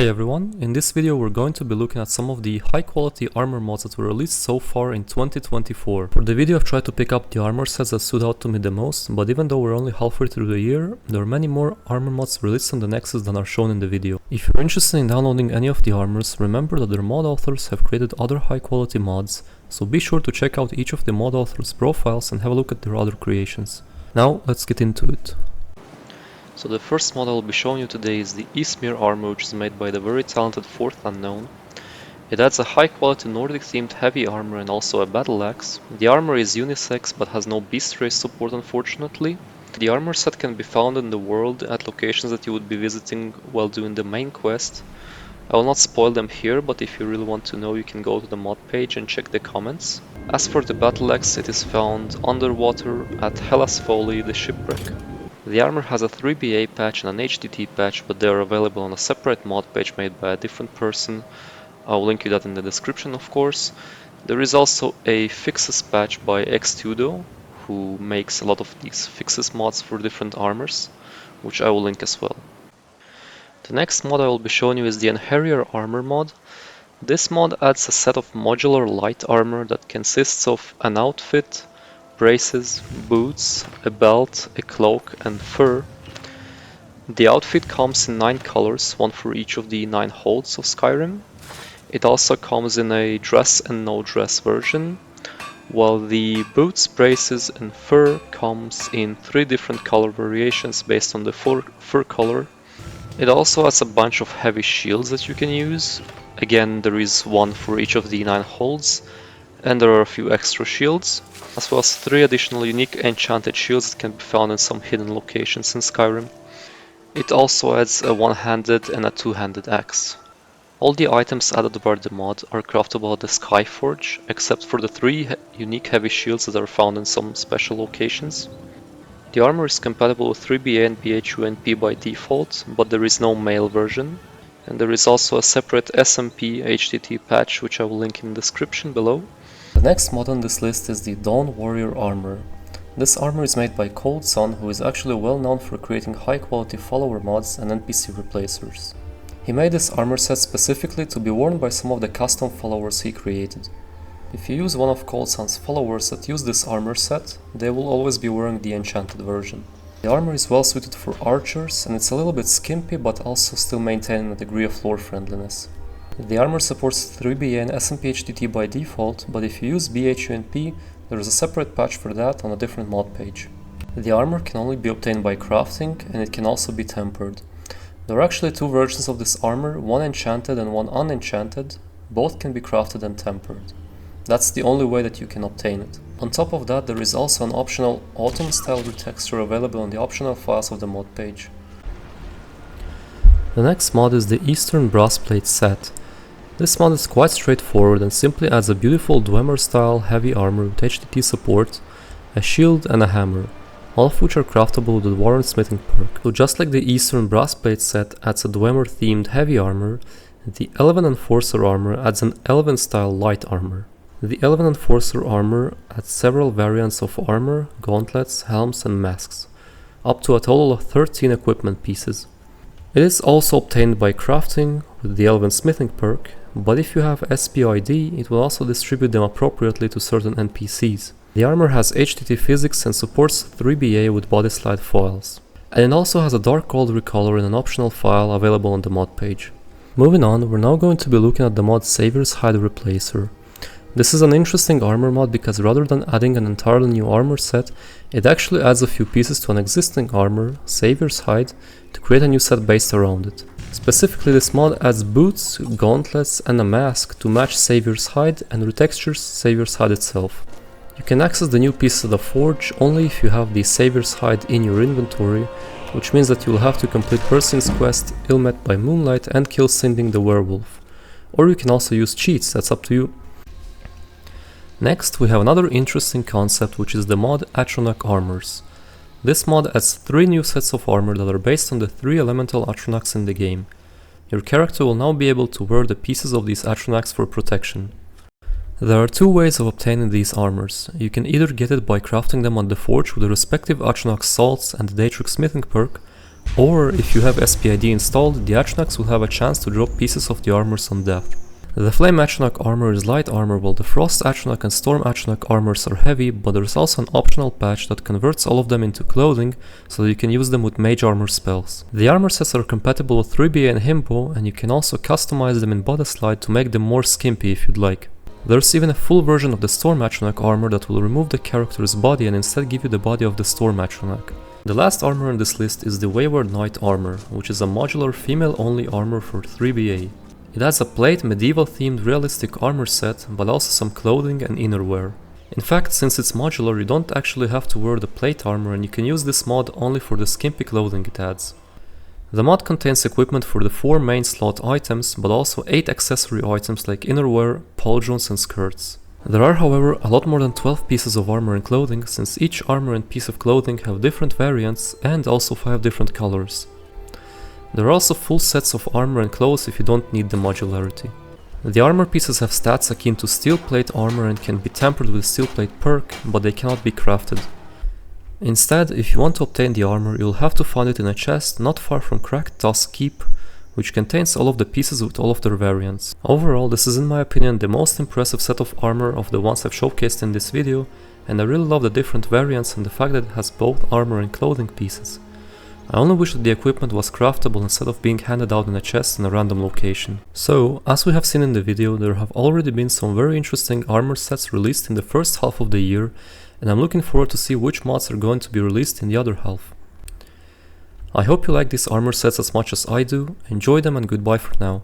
Hey everyone, in this video we're going to be looking at some of the high quality armor mods that were released so far in 2024. For the video I've tried to pick up the armor sets that stood out to me the most, but even though we're only halfway through the year, there are many more armor mods released on the Nexus than are shown in the video. If you're interested in downloading any of the armors, remember that their mod authors have created other high quality mods, so be sure to check out each of the mod authors' profiles and have a look at their other creations. Now let's get into it. So the first mod I will be showing you today is the Ysmir Armor, which is made by the very talented Fourth Unknown. It adds a high quality Nordic themed heavy armor and also a battle axe. The armor is unisex but has no beast race support unfortunately. The armor set can be found in the world at locations that you would be visiting while doing the main quest. I will not spoil them here, but if you really want to know you can go to the mod page and check the comments. As for the battle axe, it is found underwater at Hellas Folly, the shipwreck. The armor has a 3BA patch and an HDT patch, but they are available on a separate mod page made by a different person. I will link you that in the description of course. There is also a fixes patch by Xtudo, who makes a lot of these fixes mods for different armors, which I will link as well. The next mod I will be showing you is the Einherjr Armor mod. This mod adds a set of modular light armor that consists of an outfit, braces, boots, a belt, a cloak and fur. The outfit comes in 9 colors, one for each of the 9 holds of Skyrim. It also comes in a dress and no dress version, while the boots, braces and fur comes in 3 different color variations based on the fur color. It also has a bunch of heavy shields that you can use. Again, there is one for each of the 9 holds, and there are a few extra shields, as well as 3 additional unique enchanted shields that can be found in some hidden locations in Skyrim. It also adds a one-handed and a two-handed axe. All the items added by the mod are craftable at the Skyforge, except for the 3 unique heavy shields that are found in some special locations. The armor is compatible with 3BA and BHUNP by default, but there is no male version. And there is also a separate SMP HDT patch, which I will link in the description below. The next mod on this list is the Dawn Warrior Armor. This armor is made by Cold Sun, who is actually well known for creating high quality follower mods and NPC replacers. He made this armor set specifically to be worn by some of the custom followers he created. If you use one of Cold Sun's followers that use this armor set, they will always be wearing the enchanted version. The armor is well suited for archers, and it's a little bit skimpy but also still maintaining a degree of lore friendliness. The armor supports 3BA and SMP HDT by default, but if you use BHUNP, there is a separate patch for that on a different mod page. The armor can only be obtained by crafting, and it can also be tempered. There are actually 2 versions of this armor, one enchanted and one unenchanted. Both can be crafted and tempered. That's the only way that you can obtain it. On top of that, there is also an optional autumn style retexture available on the optional files of the mod page. The next mod is the Eastern Brassplate Set. This mod is quite straightforward and simply adds a beautiful Dwemer style heavy armor with HDT support, a shield and a hammer, all of which are craftable with the Warren Smithing perk. So just like the Eastern Brassplate Set adds a Dwemer themed heavy armor, the Elven Enforcer Armor adds an Elven style light armor. The Elven Enforcer Armor adds several variants of armor, gauntlets, helms and masks, up to a total of 13 equipment pieces. It is also obtained by crafting with the Elven Smithing perk, but if you have SPID, it will also distribute them appropriately to certain NPCs. The armor has HDT physics and supports 3BA with body slide foils. And it also has a dark gold recolor in an optional file available on the mod page. Moving on, we're now going to be looking at the mod Savior's Hide Replacer. This is an interesting armor mod because rather than adding an entirely new armor set, it actually adds a few pieces to an existing armor, Savior's Hide, to create a new set based around it. Specifically, this mod adds boots, gauntlets and a mask to match Savior's Hide and retextures Savior's Hide itself. You can access the new pieces of the forge only if you have the Savior's Hide in your inventory, which means that you will have to complete Persian's quest, Ill Met by Moonlight and kill Sinding the Werewolf. Or you can also use cheats, that's up to you. Next, we have another interesting concept, which is the mod Atronach Armors. This mod adds 3 new sets of armor that are based on the 3 elemental Atronachs in the game. Your character will now be able to wear the pieces of these Atronachs for protection. There are 2 ways of obtaining these armors. You can either get it by crafting them on the forge with the respective Atronach salts and the Daedric smithing perk, Or if you have SPID installed, the Atronachs will have a chance to drop pieces of the armors on death. The Flame Atronach Armor is light armor, while the Frost Atronach and Storm Atronach Armors are heavy, but there is also an optional patch that converts all of them into clothing, so that you can use them with mage armor spells. The armor sets are compatible with 3BA and Himbo, and you can also customize them in Bodyslide to make them more skimpy if you'd like. There's even a full version of the Storm Atronach Armor that will remove the character's body and instead give you the body of the Storm Atronach. The last armor on this list is the Wayward Knight Armor, which is a modular female-only armor for 3BA. It has a plate medieval-themed realistic armor set, but also some clothing and innerwear. In fact, since it's modular, you don't actually have to wear the plate armor, and you can use this mod only for the skimpy clothing it adds. The mod contains equipment for the 4 main slot items, but also 8 accessory items like innerwear, pauldrons and skirts. There are, however, a lot more than 12 pieces of armor and clothing, since each armor and piece of clothing have different variants and also 5 different colors. There are also full sets of armor and clothes if you don't need the modularity. The armor pieces have stats akin to steel plate armor and can be tampered with steel plate perk, but they cannot be crafted. Instead, if you want to obtain the armor, you'll have to find it in a chest not far from Cracked Tusk Keep, which contains all of the pieces with all of their variants. Overall, this is in my opinion the most impressive set of armor of the ones I've showcased in this video, and I really love the different variants and the fact that it has both armor and clothing pieces. I only wish that the equipment was craftable instead of being handed out in a chest in a random location. So, as we have seen in the video, there have already been some very interesting armor sets released in the first half of the year, and I'm looking forward to see which mods are going to be released in the other half. I hope you like these armor sets as much as I do, enjoy them and goodbye for now.